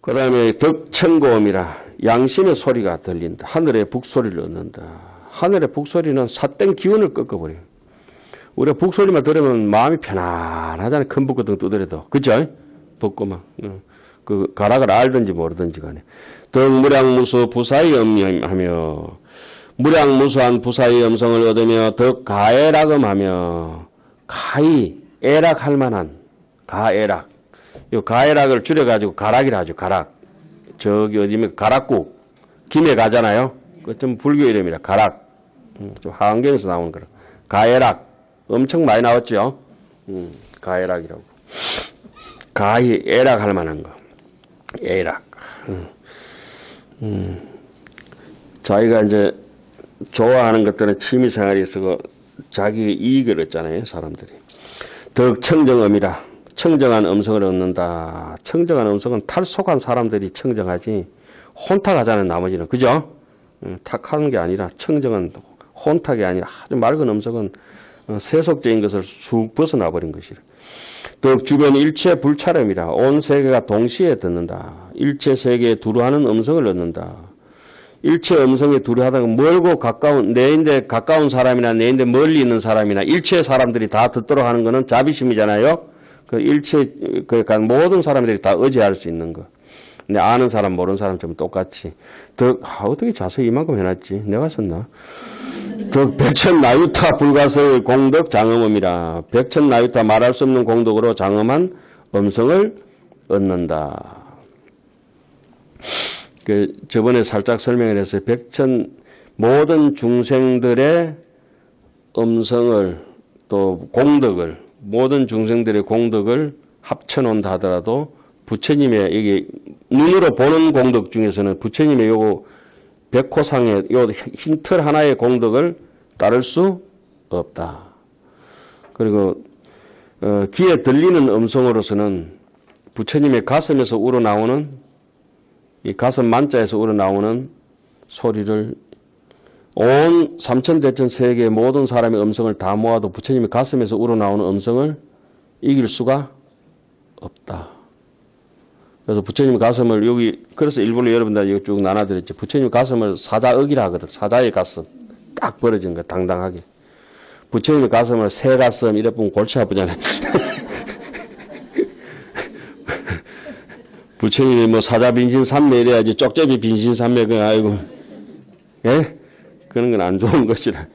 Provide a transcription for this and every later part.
그 다음에 덕청고음이라 양심의 소리가 들린다. 하늘의 북소리를 얻는다. 하늘의 북소리는 삿된 기운을 꺾어버려요. 우리가 북소리만 들으면 마음이 편안하잖아요. 큰 북거든 두드려도. 그죠? 벚고만. 그 가락을 알든지 모르든지 간에. 덕무량무수 부사의 음하며 무량무수한 부사의 음성을 얻으며 덕가애락음하며 가히 애락할 만한 가애락. 요 가애락을 줄여가지고 가락이라 하죠. 가락. 저기 어디면 가락국. 김해 가잖아요. 그좀 불교 이름이라 가락. 좀 하안경에서 나오는 거라. 가애락. 엄청 많이 나왔죠. 가애락이라고. 가히 애락할 만한 거. 애락. 자기가 이제 좋아하는 것들은 취미생활이 있어서 자기 이익을 얻잖아요. 사람들이. 덕청정음이라 청정한 음성을 얻는다. 청정한 음성은 탈속한 사람들이 청정하지 혼탁하잖아요. 나머지는. 그죠? 탁하는 게 아니라 청정한 혼탁이 아니라 아주 맑은 음성은 세속적인 것을 쑥 벗어나버린 것이라. 덕 주변 일체 불찰음이라 온 세계가 동시에 듣는다. 일체 세계에 두루하는 음성을 얻는다. 일체 음성에 두루하다가 멀고 가까운 내인데 가까운 사람이나 내인데 멀리 있는 사람이나 일체 사람들이 다 듣도록 하는 것은 자비심이잖아요. 그 일체 그러니까 모든 사람들이 다 의지할 수 있는 거. 근데 아는 사람 모르는 사람 좀 똑같이. 어떻게 자세히 이만큼 해놨지? 내가 썼나? 백천나유타 불가설 공덕 장엄음이라 백천나유타 말할 수 없는 공덕으로 장엄한 음성을 얻는다. 저번에 살짝 설명을 했어요. 모든 중생들의 음성을 또 공덕을 모든 중생들의 공덕을 합쳐놓는다 하더라도 부처님의 이게 눈으로 보는 공덕 중에서는 부처님의 요거 백호상의 요 흰 틀 하나의 공덕을 따를 수 없다. 그리고 귀에 들리는 음성으로서는 부처님의 가슴에서 우러나오는 이 가슴 만자에서 우러나오는 소리를 온 삼천대천 세계의 모든 사람의 음성을 다 모아도 부처님의 가슴에서 우러나오는 음성을 이길 수가 없다. 그래서 부처님 가슴을 여기 그래서 일본에 여러분들 여기 쭉 나눠드렸죠. 부처님 가슴을 사자억이라 하거든. 사자의 가슴 딱 벌어진 거 당당하게. 부처님의 가슴을 새 가슴 이래 보면 골치 아프잖아요. 부처님이 뭐 사자 빈신 삼매 이래야지 쪽제비 빈신 삼매 그 아이고 예 그런 건 안 좋은 것이라.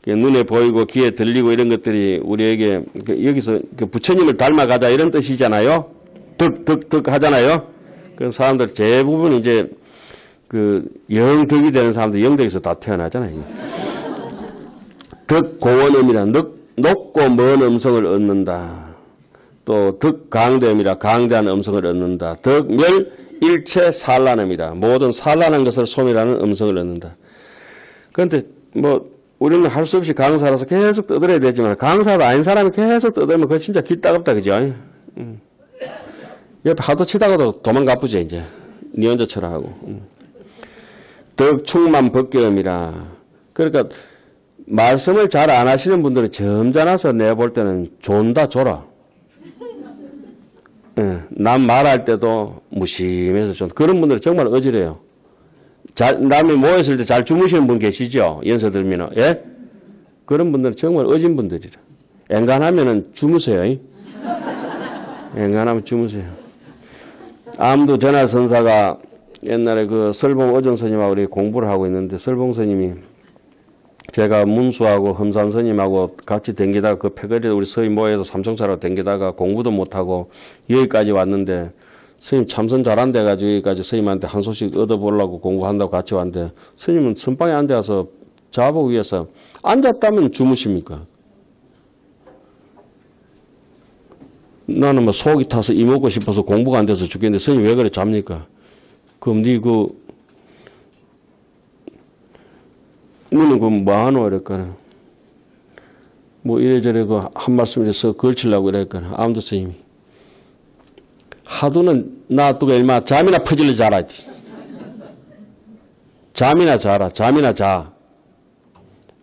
눈에 보이고 귀에 들리고 이런 것들이 우리에게 여기서 부처님을 닮아가자 이런 뜻이잖아요. 득 하잖아요. 그 사람들 대부분 이제 그 영덕이 되는 사람들 영덕에서 다 태어나잖아요. 득고원음이라 높고 먼 음성을 얻는다. 또 득강대음이라 강대한 음성을 얻는다. 득멸 일체 산란음이라 모든 산란한 것을 소멸하는 음성을 얻는다. 그런데 뭐 우리는 할 수 없이 강사라서 계속 떠들어야 되지만 강사도 아닌 사람이 계속 떠들면 그거 진짜 길 따갑다 그죠? 옆에 하도 치다가도 도망가쁘죠 이제 니 혼자 쳐라 하고. 덕충만 벗겨음이라 그러니까 말씀을 잘 안 하시는 분들은 점잖아서 내가 볼 때는 존다 줘라. 남 말할 때도 무심해서 좀 그런 분들은 정말 어지러요. 남이 모였을 때 잘 주무시는 분 계시죠? 연세 들면은 예? 그런 분들은 정말 어진 분들이라. 엔간하면은 주무세요. 엔간하면 주무세요. 암두 전할 선사가 옛날에 그 설봉 어정 스님하고 우리 공부를 하고 있는데 설봉 스님이 제가 문수하고 험산 스님하고 같이 댕기다가 그 패거리에 우리 서희 모여서 삼성차로 댕기다가 공부도 못하고 여기까지 왔는데 스님 참선 잘한다 해가지고 여기까지 스님한테 한 소식 얻어보려고 공부한다고 같이 왔는데 스님은 선방에 앉아서 자복 위에서 앉았다면 주무십니까? 나는 뭐 속이 타서 이 먹고 싶어서 공부가 안 돼서 죽겠는데 스님 왜 그래 잡니까? 그럼 너는 그 뭐하노 이랬거나 뭐 이래저래 그 한 말씀 해서 걸치려고 이랬거나 아무도 스님이 하도는 놔두고 얼마 잠이나 퍼질러 자라지. 잠이나 자라. 잠이나 자.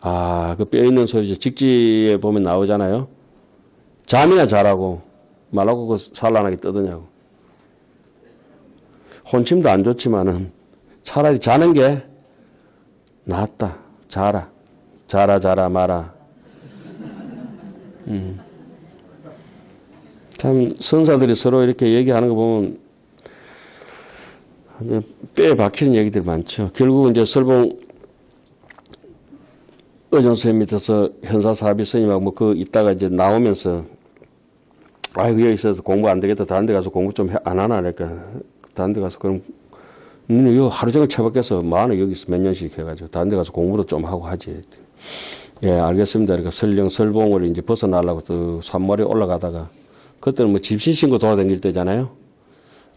아, 그 뼈 있는 소리죠. 직지에 보면 나오잖아요. 잠이나 자라고 말하고 그 산란하게 떠드냐고. 혼침도 안 좋지만은 차라리 자는 게 낫다. 자라. 자라 마라. 참 선사들이 서로 이렇게 얘기하는 거 보면 뼈에 박히는 얘기들이 많죠. 결국은 이제 설봉 의정 선생님 밑에서 현사사비 스님하고 뭐 그 있다가 이제 나오면서 아이고 여기 있어서 공부 안 되겠다. 다른 데 가서 공부 좀 안 하나 그러니까 다른 데 가서 그럼 이거 하루 종일 처박혀서 뭐하나 여기서 몇 년씩 해가지고 다른 데 가서 공부도 좀 하고 하지. 예, 알겠습니다. 그러니까 설령 설봉을 이제 벗어나려고 또 산머리에 올라가다가 그때는 뭐 집신 신고 돌아다닐 때잖아요.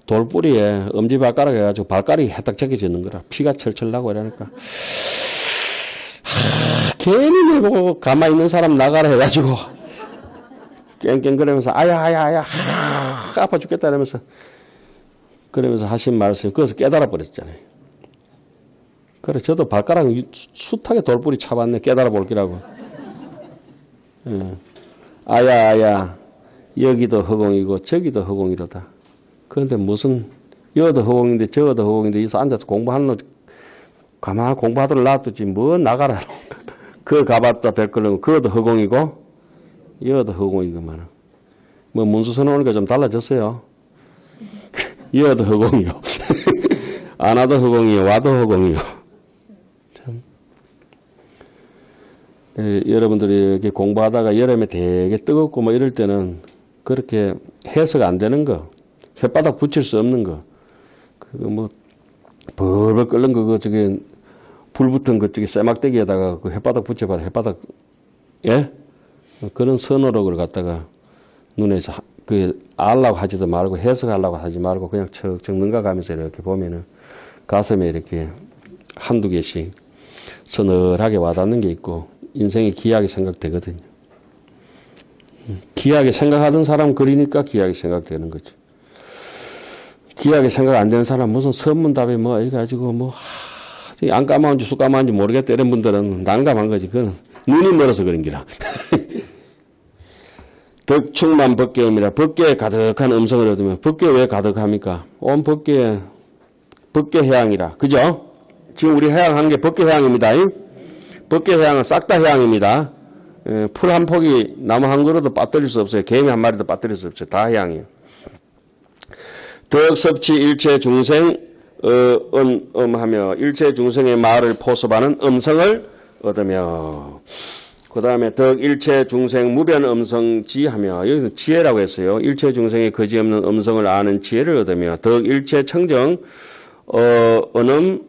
돌뿌리에 엄지발가락 해가지고 발가락이 해딱 적혀지는 거라. 피가 철철 나고 이러니까. 괜히 내보고 가만히 있는 사람 나가라 해가지고 깽깽거리면서 아야 아파 죽겠다 이러면서 그러면서 하신 말씀이 거기서 깨달아 버렸잖아요. 그래 저도 발가락 숱하게 돌뿌리 차봤네 깨달아 볼기라고. 아야 여기도 허공이고 저기도 허공이로다. 그런데 무슨 여기도 허공인데 저기도 허공인데 여기서 앉아서 공부하는 놈 가만히 공부하도록 놔두지 뭐 나가라. 그거 가봤다 별걸로 그것도 허공이고 여기도 허공이구만. 뭐 문수선 오니까 좀 달라졌어요. 여기도 허공이요. 안 와도 허공이요. 와도 허공이요. 참. 여러분들이 이렇게 공부하다가 여름에 되게 뜨겁고 뭐 이럴 때는 그렇게 해석 안 되는 거, 혓바닥 붙일 수 없는 거, 그거 뭐 벌벌 끓는 거, 저기 불 붙은 그 저기 쇠막대기에다가 그 혓바닥 붙여봐라. 혓바닥 예? 그런 선어록을 갖다가 눈에서 그 알라고 하지도 말고 해석하려고 하지 말고 그냥 척척 능가가면서 이렇게 보면은 가슴에 이렇게 한두 개씩 서늘하게 와닿는 게 있고 인생이 귀하게 생각되거든요. 귀하게 생각하던 사람 그리니까 귀하게 생각되는 거죠. 귀하게 생각 안 되는 사람 무슨 선문답에 뭐 이래 가지고 뭐 안 까마운지 쑥 까마운지 모르겠다 이런 분들은 난감한 거지. 그건 눈이 멀어서 그런 기라. 덕충만 법계음이라 법계에 가득한 음성을 얻으면 법계 왜 가득합니까? 온 법계 해양이라. 그죠? 지금 우리 해양한 게 법계 해양입니다. 법계 해양은 싹 다 해양입니다. 풀 한 폭이 나무 한 그루도 빠뜨릴 수 없어요. 개미 한 마리도 빠뜨릴 수 없어요. 다 해양이에요. 덕섭치 일체 중생 하며 일체 중생의 말을 포섭하는 음성을 얻으며 그 다음에 덕 일체 중생 무변 음성지하며 여기서 지혜라고 했어요. 일체 중생의 거지없는 음성을 아는 지혜를 얻으며 덕 일체 청정 언음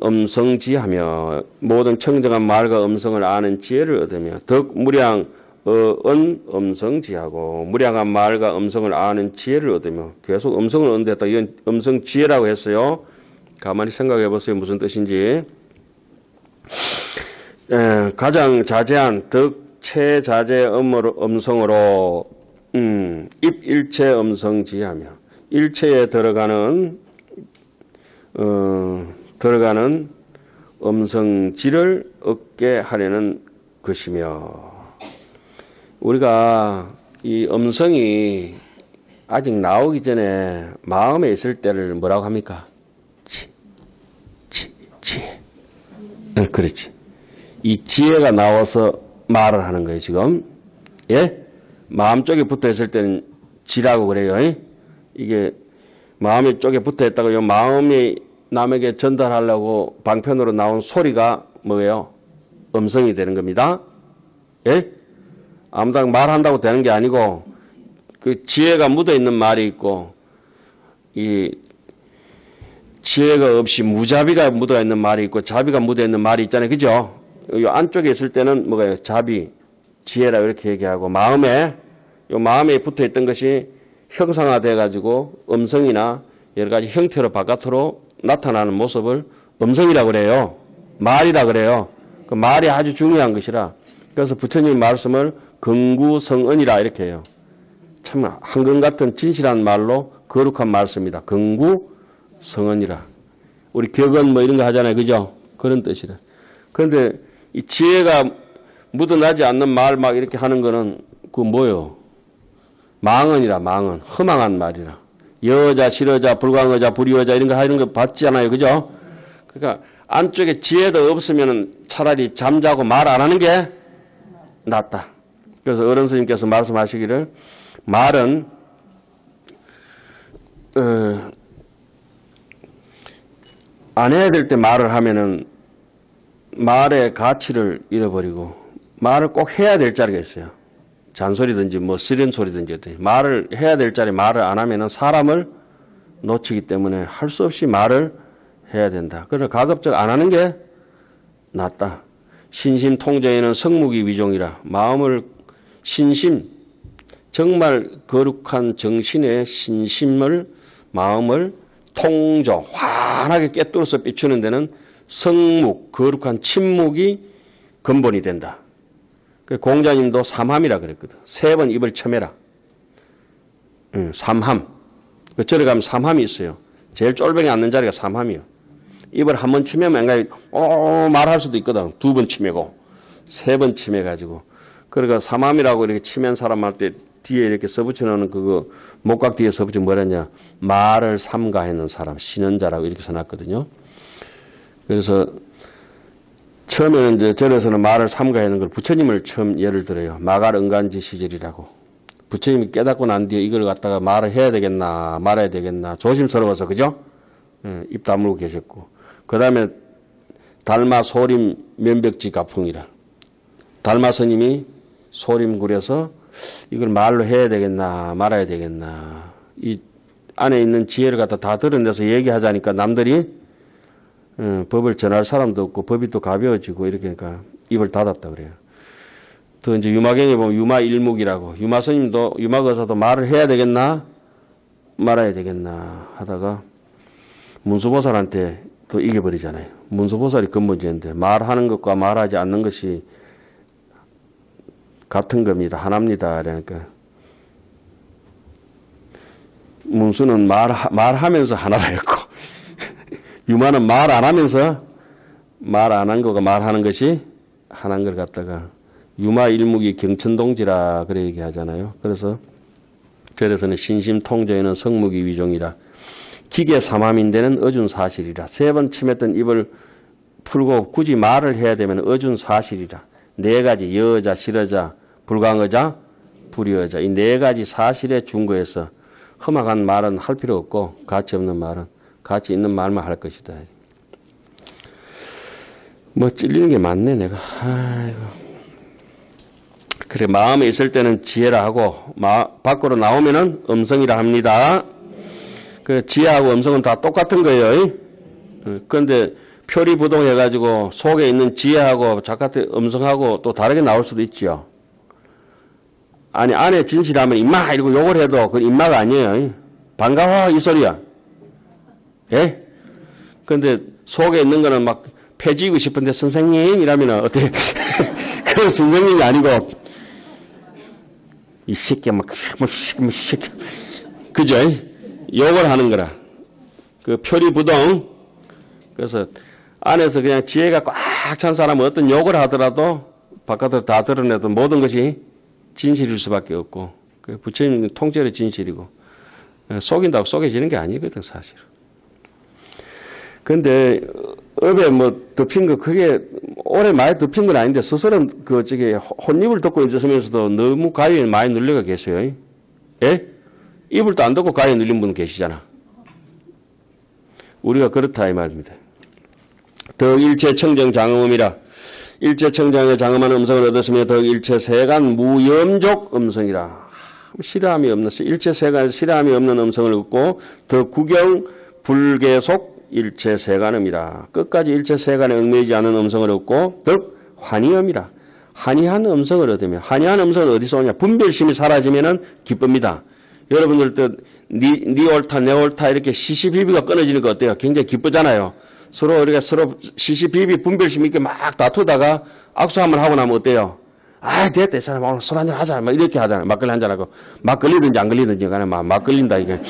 음성지하며 모든 청정한 말과 음성을 아는 지혜를 얻으며 덕 무량 음성지하고 무량한 말과 음성을 아는 지혜를 얻으며 계속 음성을 얻는 데다 이건 음성지혜라고 했어요. 가만히 생각해 보세요. 무슨 뜻인지. 가장 자제한 덕체자제 음성으로 입일체 음성지하며 일체에 들어가는 음성지를 얻게 하려는 것이며 우리가 이 음성이 아직 나오기 전에 마음에 있을 때를 뭐라고 합니까? 지혜. 그렇지. 이 지혜가 나와서 말을 하는 거예요, 지금. 예? 마음 쪽에 붙어 있을 때는 지라고 그래요. 이게 마음의 쪽에 붙어 있다가 이 마음이 남에게 전달하려고 방편으로 나온 소리가 뭐예요? 음성이 되는 겁니다. 예? 아무나 말한다고 되는 게 아니고 그 지혜가 묻어 있는 말이 있고 이 지혜가 없이 무자비가 묻어 있는 말이 있고 자비가 묻어 있는 말이 있잖아요. 그죠? 이 안쪽에 있을 때는 뭐가요? 자비, 지혜라 이렇게 얘기하고 마음에 붙어 있던 것이 형상화돼 가지고 음성이나 여러 가지 형태로 바깥으로 나타나는 모습을 음성이라고 그래요. 말이라 그래요. 그 말이 아주 중요한 것이라. 그래서 부처님 말씀을 긍구성언이라 이렇게 해요. 참 한금 같은 진실한 말로 거룩한 말씀이다. 긍구성언이라. 우리 격언 뭐 이런 거 하잖아요. 그죠? 그런 뜻이라. 그런데 이 지혜가 묻어나지 않는 말 막 이렇게 하는 거는 그 뭐요? 망언이라 망언. 허망한 말이라. 여자, 실여자, 불광여자, 불이여자 이런 거 하는 거 봤잖아요. 그죠? 그러니까 안쪽에 지혜도 없으면 차라리 잠자고 말 안 하는 게 낫다. 그래서 어른 스님께서 말씀하시기를 말은 안 해야 될 때 말을 하면은 말의 가치를 잃어버리고 말을 꼭 해야 될 자리가 있어요. 잔소리든지 뭐 쓰린 소리든지 말을 해야 될 자리 말을 안 하면은 사람을 놓치기 때문에 할 수 없이 말을 해야 된다. 그래서 가급적 안 하는 게 낫다. 신심통제에는 성무기 위종이라 마음을 신심 정말 거룩한 정신의 신심을 마음을 통조 환하게 꿰뚫어서 비추는 데는 성묵 거룩한 침묵이 근본이 된다. 공자님도 삼함이라 그랬거든. 3번 입을 쳐매라. 삼함. 절에 가면 삼함이 있어요. 제일 쫄병이 앉는 자리가 삼함이요. 입을 한 번 치매면 말할 수도 있거든. 2번 치매고 3번 치매가지고. 그러니까 삼함이라고 이렇게 치면 사람 할 때 뒤에 이렇게 써붙여 놓는 그거 목각 뒤에 써붙여 뭐랬냐. 말을 삼가하는 사람, 신언자라고 이렇게 써놨거든요. 그래서 처음에는 이제 절에서는 말을 삼가하는 걸 부처님을 처음 예를 들어요. 마갈 응간지 시절이라고. 부처님이 깨닫고 난 뒤에 이걸 갖다가 말을 해야 되겠나 말아야 되겠나 조심스러워서 그죠? 입 다물고 계셨고. 그 다음에 달마 소림 면벽지 가풍이라. 달마 스님이 소림굴에서 이걸 말로 해야 되겠나 말아야 되겠나 이 안에 있는 지혜를 갖다 다 드러내서 얘기하자니까 남들이 법을 전할 사람도 없고 법이 또 가벼워지고 이렇게 그러니까 입을 닫았다 그래요. 또 이제 유마경에 보면 유마일묵이라고 유마 스님도 유마거사도 말을 해야 되겠나 말아야 되겠나 하다가 문수보살한테 또 이겨버리잖아요. 문수보살이 근본지인데 말하는 것과 말하지 않는 것이 같은 겁니다. 하나입니다. 그러니까 문수는 말하면서 하나라 했고 유마는 말 안 하면서 말 안 한 거가 말하는 것이 하나인 걸 갖다가 유마 일묵이 경천동지라 그래 얘기하잖아요. 그래서 절에서는 신심통제에는 성무기 위종이라 기계 삼함인데는 어준 사실이라 3번 침했던 입을 풀고 굳이 말을 해야 되면 어준 사실이라 4가지 여자, 실여자, 불광여자, 불이여자 이 4가지 사실의 준거에서 험악한 말은 할 필요 없고 가치 없는 말은 가치 있는 말만 할 것이다. 뭐 찔리는 게 많네 내가. 아이고. 그래 마음에 있을 때는 지혜라 하고 밖으로 나오면은 음성이라 합니다. 그 지혜하고 음성은 다 똑같은 거예요. 그런데 표리부동해가지고 속에 있는 지혜하고 바깥의 음성하고 또 다르게 나올 수도 있지요. 아니 안에 진실하면 임마 이러고 욕을 해도 그건 임마가 아니에요. 반가워 이 소리야. 예? 근데 속에 있는 거는 막 패지고 싶은데 선생님 이라면 어떻게 그 선생님이 아니고 이 새끼야 막 새끼 그죠? 욕을 하는 거라. 그 표리부동. 그래서 안에서 그냥 지혜가 꽉 찬 사람은 어떤 욕을 하더라도 바깥으로 다 드러내도 모든 것이 진실일 수밖에 없고 그 부처님 통째로 진실이고 속인다고 속여지는 게 아니거든 사실. 근데 업에 뭐 덮인 거 그게 오래 많이 덮인 건 아닌데 스스로는 그 저기 혼입을 덮고 있으면서도 너무 가위에 많이 눌려가 계세요. 예? 입을 또 안 덮고 가위에 눌린 분 계시잖아. 우리가 그렇다 이 말입니다. 더 일체 청정 장음이라 일체 청정에 장음하는 음성을 얻었으며 더 일체 세간 무염족 음성이라 실함이 없는 일체 세간에서 실함이 없는 음성을 얻고 더 구경 불계속 일체 세간음이라 끝까지 일체 세간에 얽매이지 않은 음성을 얻고 더 환희음이라 환희한 음성을 얻으며 환희한 음성은 어디서 오냐 분별심이 사라지면은 기쁩니다. 여러분들도 니 옳다 내 옳다 이렇게 시시비비가 끊어지는 거 어때요? 굉장히 기쁘잖아요. 서로 우리가 서로 시시비비 분별심 있게 막 다투다가 악수 한번 하고 나면 어때요? 아 됐다 이 사람 오늘 술 한잔 하자 막 이렇게 하잖아요. 막걸리 한잔 하고 막 걸리든지 안 걸리든지 간에 막 걸린다 이게.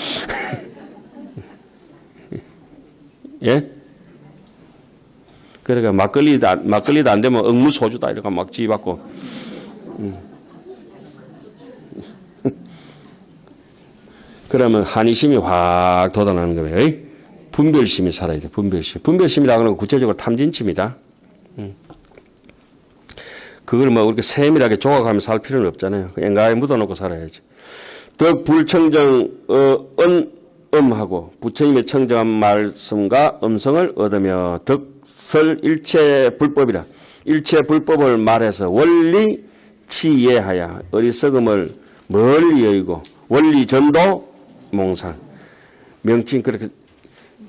예? 그러니까 막걸리도 안 되면 억무소주다 이렇게 막 지받고. 그러면 한의심이 확 돋아나는 거예요. 분별심이 살아야 돼. 분별심. 분별심이라고 하는 건 구체적으로 탐진치입니다. 그걸 뭐 그렇게 세밀하게 조각하면서 살 필요는 없잖아요. 앵가에 묻어놓고 살아야지. 덕 불청정 음하고 부처님의 청정한 말씀과 음성을 얻으며 덕설 일체 불법이라. 일체 불법을 말해서 원리 치예하여 어리석음을 멀리 여의고 원리 전도 몽상. 명칭 그렇게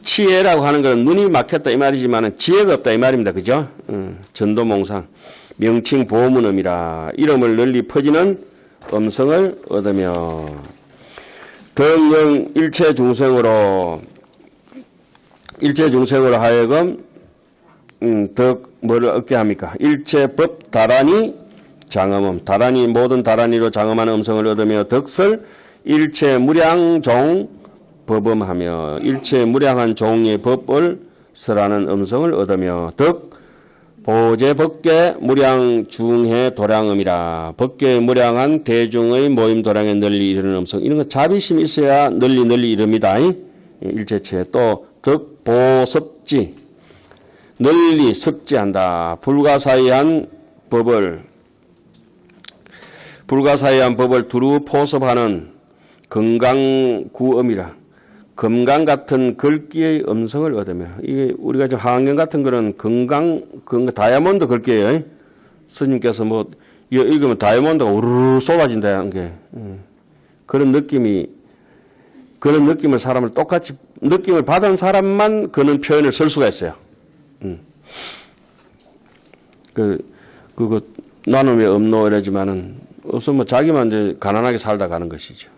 치예라고 하는 것은 눈이 막혔다 이 말이지만 지혜가 없다 이 말입니다. 그죠? 전도 몽상. 명칭 보문음이라. 이름을 널리 퍼지는 음성을 얻으며 덕영 일체 중생으로 하여금 뭐를 얻게 합니까? 일체 법 다란히 장엄음. 다란히 모든 다란히로 장엄한 음성을 얻으며 덕설 일체 무량종 법음하며 일체 무량한 종의 법을 설하는 음성을 얻으며 덕 보제 법계 무량 중해 도량음이라. 법계 무량한 대중의 모임 도량에 널리 이르는 음성. 이런 거 자비심이 있어야 널리 이릅니다. 일체체. 또 덕보섭지. 널리 섭지한다. 불가사의한 법을 두루 포섭하는 건강구음이라. 금강 같은 글귀의 음성을 얻으며, 이게 우리가 지금 하안경 같은 거는 다이아몬드 글귀예요. 스님께서 뭐 읽으면 다이아몬드가 우르르 쏟아진다는 게 그런 느낌을 사람을 똑같이 느낌을 받은 사람만 그런 표현을 쓸 수가 있어요. 그거 나는 왜 없노 이러지만은 없으면 자기만 이제 가난하게 살다 가는 것이죠.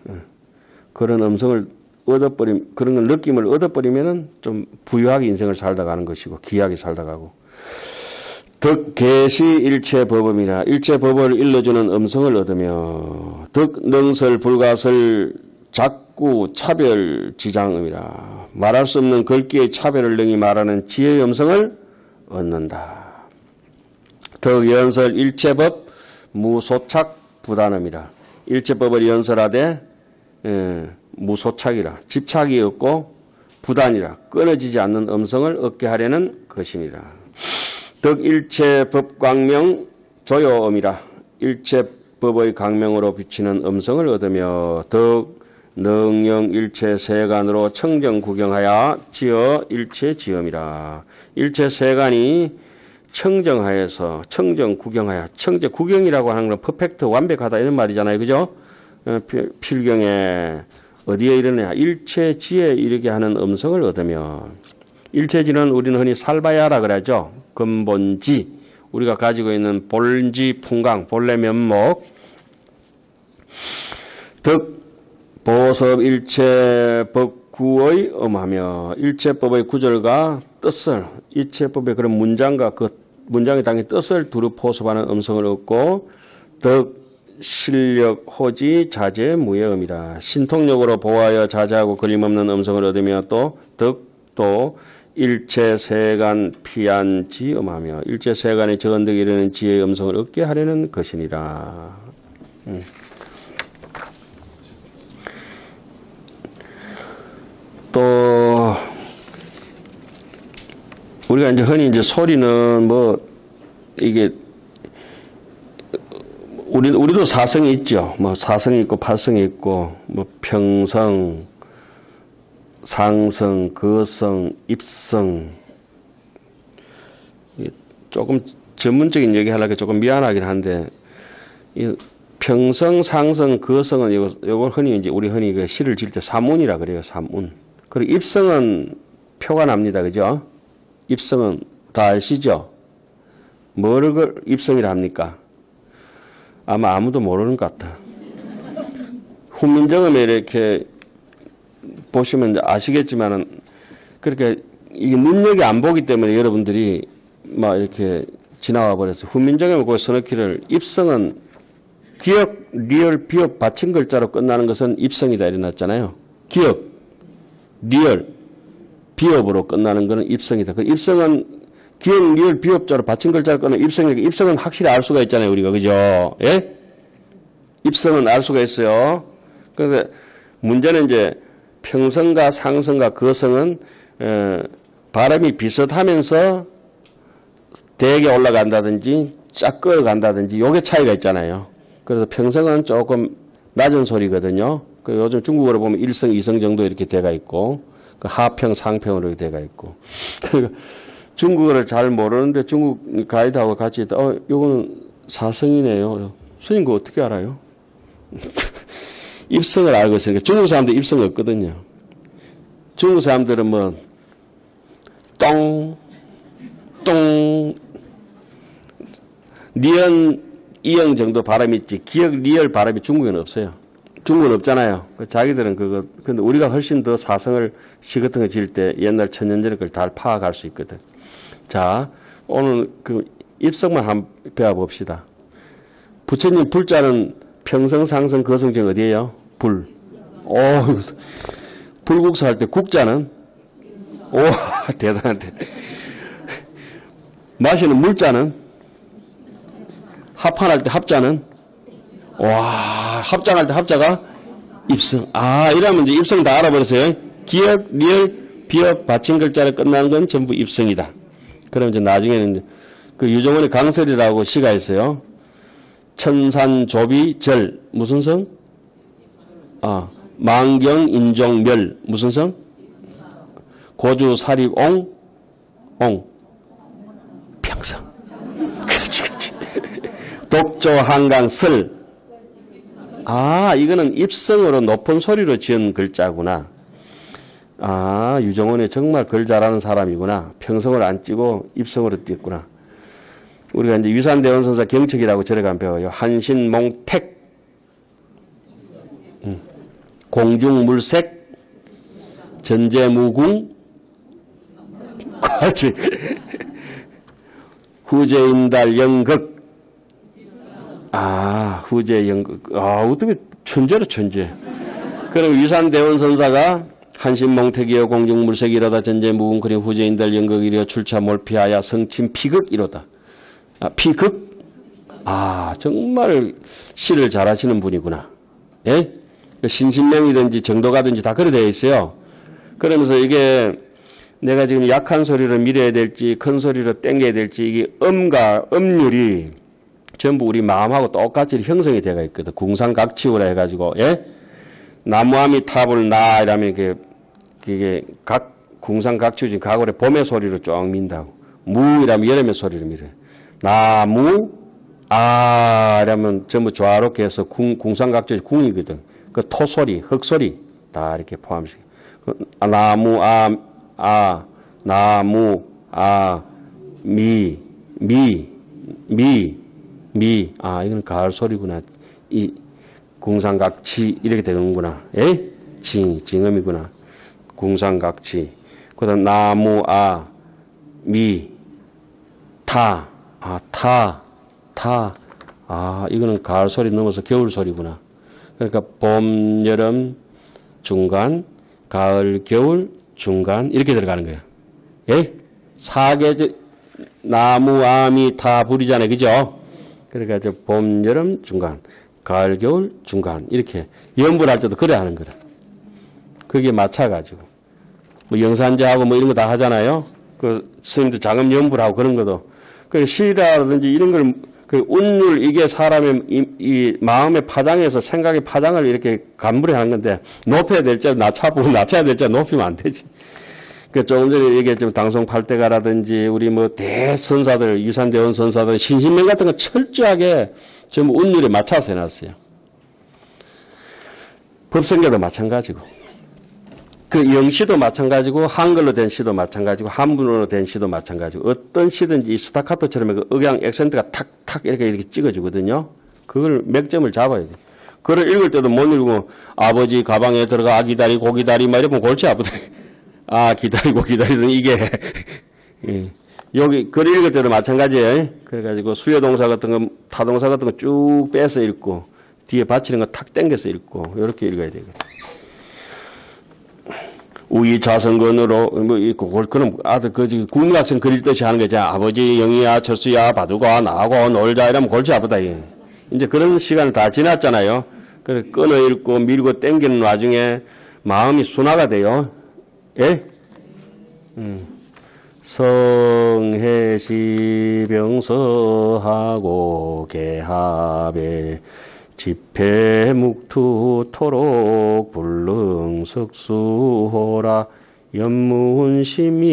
그런 음성을 그런 걸 느낌을 얻어버리면은 좀 부유하게 인생을 살다 가는 것이고, 귀하게 살다 가고. 덕계시 일체 법음이라. 일체 법을 일러주는 음성을 얻으며, 덕능설 불가설 작구 차별 지장음이라. 말할 수 없는 글귀의 차별을 능히 말하는 지혜의 음성을 얻는다. 덕연설 일체법 무소착 부단음이라. 일체법을 연설하되 무소착이라. 집착이 없고 부단이라. 끊어지지 않는 음성을 얻게 하려는 것이니라. 덕일체 법광명 조요음이라. 일체법의 강명으로 비치는 음성을 얻으며 덕능영 일체 세간으로 청정 구경하여 지어 일체 지음이라. 일체 세간이 청정하여서 청정 구경하여. 청정 구경이라고 하는 건 퍼펙트 완벽하다 이런 말이잖아요. 그죠? 필경에 어디에 이르느냐. 일체지에 이르게 하는 음성을 얻으며. 일체지는 우리는 흔히 살바야라 그러죠. 근본지. 우리가 가지고 있는 본지 풍강, 본래 면목. 덕보섭 일체법 구의 음하며. 일체법의 구절과 뜻을, 일체법의 그런 문장과 그 문장에 담긴 뜻을 두루 포섭하는 음성을 얻고, 실력 호지 자제 무예음이라. 신통력으로 보하여 자제하고 걸림없는 음성을 얻으며 또 일체 세간 피한 지음하며. 일체 세간의 저언덕에 이르는 지혜의 음성을 얻게 하려는 것이니라. 또 우리가 이제 흔히 이제 소리는 뭐 이게 우리도 사성이 있죠. 뭐 사성이 있고 팔성이 있고, 뭐 평성, 상성, 거성, 입성. 조금 전문적인 얘기 하려고 조금 미안하긴 한데, 이 평성, 상성, 거성은 요걸 우리 흔히 그 시를 질 때 사문이라 그래요. 사문. 그리고 입성은 표가 납니다. 그죠? 입성은 다 아시죠? 뭐를 입성이라 합니까? 아마 아무도 모르는 것 같다. 훈민정음에 이렇게 보시면 아시겠지만은, 그렇게 이게 눈여겨 안 보기 때문에 여러분들이 막 이렇게 지나와 버려서 훈민정음에 그 써넣기를 입성은 기역, 리얼, 비읍, 받침 글자로 끝나는 것은 입성이다 이래놨잖아요. 기역, 리얼, 비읍으로 끝나는 것은 입성이다. 그 입성은 기역, 리얼, 비읍자로 받침 글자를 끊는 입성이니까 입성은 확실히 알 수가 있잖아요, 우리가. 그죠? 예? 입성은 알 수가 있어요. 그런데 문제는 이제 평성과 상성과 거성은 발음이 비슷하면서 대게 올라간다든지 쫙 끌어간다든지 요게 차이가 있잖아요. 그래서 평성은 조금 낮은 소리거든요. 그리고 요즘 중국어로 보면 1성, 2성 정도 이렇게 돼가 있고 그 하평, 상평으로 돼가 있고 중국어를 잘 모르는데 중국 가이드하고 같이 있다. 요거는 4성이네요. 선생님 그거 어떻게 알아요? 입성을 알고 있으니까 중국 사람들 입성 없거든요. 중국 사람들은 뭐 똥, 니은, 이응 정도 발음이 있지 기역, 리을 발음이 중국에는 없어요. 중국은 없잖아요. 자기들은 그거 근데 우리가 훨씬 더 사성을 시 같은 거 지을 때 옛날 천년전에 걸 다 파악할 수 있거든. 자, 오늘 그 입성만 한번 배워봅시다. 부처님 불자는 평성, 상성, 거성 중 어디예요? 불. 불국사 할 때 국자는? 대단한데. 마시는 물자는? 합판할 때 합자는? 합장할 때 합자가? 입성. 이러면 이제 입성 다 알아버렸어요. 기역, 리을, 비역, 받침 글자를 끝나는 건 전부 입성이다. 그럼 이제 나중에는 이제 그 유정원의 강설이라고 시가 있어요. 천산조비 절 무슨 성? 망경 인종 멸 무슨 성? 고주 사립 옹 평성. 그렇지. 독조 한강 설. 이거는 입성으로 높은 소리로 지은 글자구나. 유정원이 정말 글 잘하는 사람이구나. 평성을 안 찌고 입성으로 띄었구나. 우리가 이제 위산대원선사 경책이라고 저래 가면 배워요. 한신몽택, 공중물색, 전제무궁, 그렇지. 후제인달 영극. 후제영극. 어떻게 천재로 천재. 그럼 위산대원선사가 한신몽택이여 공중물색이로다 전제무궁 그리고 후제인달 영극이려 출차 몰피하야 성침 피극이로다. 피극? 정말 시를 잘하시는 분이구나. 예? 신신명이든지 정도가든지 다 그래 되어 있어요. 그러면서 이게 내가 지금 약한 소리로 밀어야 될지 큰 소리로 땡겨야 될지 이게 음과 음률이 전부 우리 마음하고 똑같이 형성이 되어 있거든. 궁상각치우라 해가지고, 예? 나무아미 탑을 나, 이러면 이게 궁상각치우 지금 각오래 봄의 소리로 쭉 민다고. 무, 이러면 여름의 소리를 밀어요. 나무, 이러면 전부 조화롭게 해서 궁상각치우 궁이거든. 그 토소리, 흙소리, 다 이렇게 포함시켜. 나무, 나무, 이건 가을 소리구나. 이 궁상각치 이렇게 되는구나. 예? 징음이구나. 궁상각치. 그다음 나무, 이거는 가을 소리 넘어서 겨울 소리구나. 그러니까 봄, 여름, 중간, 가을, 겨울, 중간 이렇게 들어가는 거예요. 예? 사계절 나무, 아미, 타, 불이잖아요. 그죠? 그러니까 봄, 여름, 중간, 가을, 겨울, 중간 이렇게 연불할 때도 그래 하는 거라. 그게 맞춰가지고 뭐 영산제하고 뭐 이런 거 다 하잖아요. 그 스님들 장음 연불하고 그런 것도 그 시라든지 이런 걸 그 운율 이게 사람의 이 마음의 파장에서 생각의 파장을 이렇게 간부려 하는 건데 높여야 될지 낮춰야 될지 높이면 안 되지. 그 조금 전에 얘기했지만 당송팔대가라든지 우리 뭐 대선사들 유산대원 선사들 신신명 같은 거 철저하게 전부 운율에 맞춰서 해놨어요. 법성계도 마찬가지고 그 영시도 마찬가지고 한글로 된 시도 마찬가지고 한문으로 된 시도 마찬가지고 어떤 시든지 이 스타카토처럼 그 억양 액센트가 탁탁 이렇게 찍어주거든요. 그걸 맥점을 잡아야 돼. 그걸 읽을 때도 못 읽으면 아버지 가방에 들어가 아기다리 고기다리 막 이러면 골치 아프다. 기다리고 기다리던 이게 예. 여기 글 읽을 때도 마찬가지예요. 그래가지고 수요동사 같은 거 타동사 같은 거 쭉 빼서 읽고 뒤에 받치는 거 탁 당겨서 읽고 이렇게 읽어야 되거든. 우이 자성근으로 뭐 있고 그럼 아들 국민학생 그릴 듯이 하는 거죠. 아버지 영희야 철수야 바두가 나하고 놀자 이러면 골치 아프다. 이제 그런 시간을 다 지났잖아요. 그래, 끊어 읽고 밀고 당기는 와중에 마음이 순화가 돼요. 예? 성해시병서하고 개합에 집회묵투토록 불능석수호라 연문심의에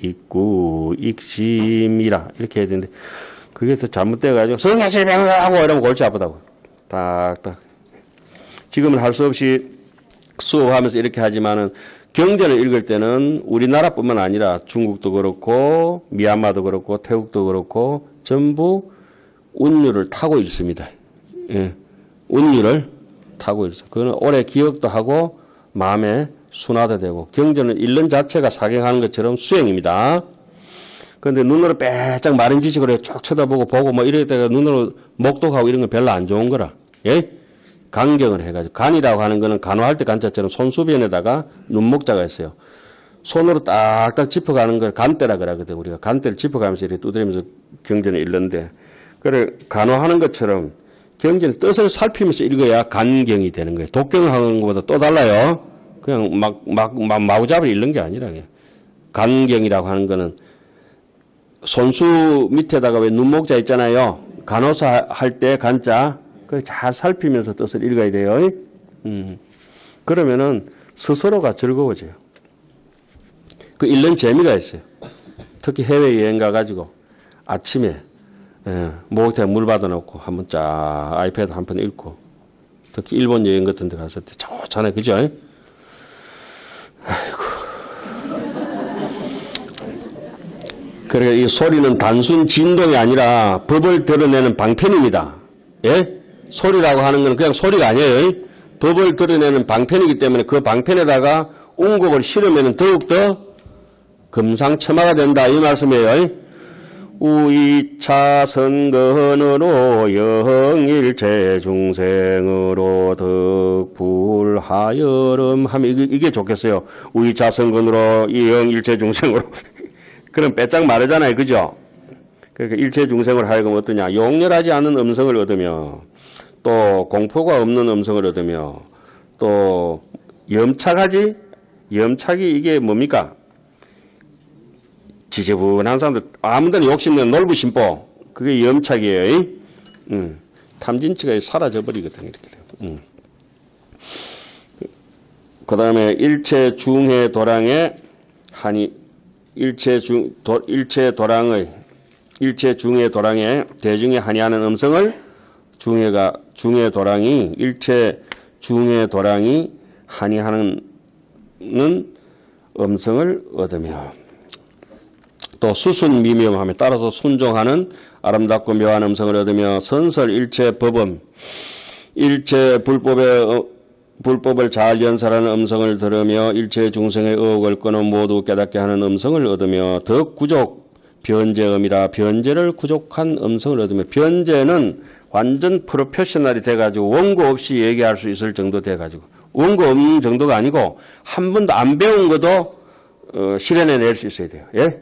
익구 익심이라 이렇게 해야 되는데 그게 또 잘못돼가지고 성해시병서하고 이러면 골치 아프다고. 딱딱. 지금은 할 수 없이 수업하면서 이렇게 하지만은 경전을 읽을 때는 우리나라뿐만 아니라 중국도 그렇고 미얀마도 그렇고 태국도 그렇고 전부 운율을 타고 있습니다. 예. 운율을 타고 있어요. 그거는 오래 기억도 하고 마음에 순화도 되고 경전을 읽는 자체가 사경하는 것처럼 수행입니다. 그런데 눈으로 빼짝 마른 지식으로 쭉 쳐다보고 보고 뭐 이러다가 눈으로 목독하고 이런 건 별로 안 좋은 거라. 예? 간경을 해가지고 간이라고 하는 거는 간호할 때 간자처럼 손수변에다가 눈목자가 있어요. 손으로 딱딱 짚어가는 걸 간대라 그러거든. 우리가 간대를 짚어가면서 이렇게 두드리면서 경전을 읽는데 그래 간호하는 것처럼 경전의 뜻을 살피면서 읽어야 간경이 되는 거예요. 독경하는 것보다 또 달라요. 그냥 마구잡이 읽는 게 아니라 간경이라고 하는 거는 손수 밑에다가 왜 눈목자 있잖아요. 간호사 할 때 간자 그 잘 살피면서 뜻을 읽어야 돼요. 그러면은 스스로가 즐거워져요. 그 읽는 재미가 있어요. 특히 해외여행 가가지고 아침에 목욕탕에 물 받아놓고 한번 쫙 아이패드 한 편 읽고 특히 일본 여행 같은 데 갔을 때 좋잖아요. 그죠? 아이고. 그러니까 이 소리는 단순 진동이 아니라 법을 드러내는 방편입니다. 예? 소리라고 하는 건 그냥 소리가 아니에요. 법을 드러내는 방편이기 때문에 그 방편에다가 옹곡을 실으면 더욱더 금상첨화가 된다 이 말씀이에요. 우이차선건으로 영일체 중생으로 덕불하여름 하면 이게 좋겠어요. 우이차선건으로 영일체 중생으로 그럼 빼짝 마르잖아요. 그죠? 그러니까 일체 중생을 하여금 어떠냐. 용렬하지 않은 음성을 얻으며 또 공포가 없는 음성을 얻으며 또 염착이 이게 뭡니까? 지저분한 사람들 아무데나 욕심내는 놀부심보 그게 염착이에요. 탐진치가 사라져버리거든 이렇게 돼요. 그 다음에 일체 중해 도량의 한이 일체 중해 도량의 대중에 한이하는 음성을 중해 도량이 일체 중해 도량이 한이하는 음성을 얻으며 또 수순 미명함에 따라서 순종하는 아름답고 묘한 음성을 얻으며 선설 일체 법음 일체 불법을 잘 연설하는 음성을 들으며 일체 중생의 의혹을 끊어 모두 깨닫게 하는 음성을 얻으며 더 구족 변제음이라 변제를 구족한 음성을 얻으며 변제는 완전 프로페셔널이 돼가지고 원고 없이 얘기할 수 있을 정도 돼가지고 원고 없는 정도가 아니고 한 번도 안 배운 것도 실현해낼 수 있어야 돼요. 예?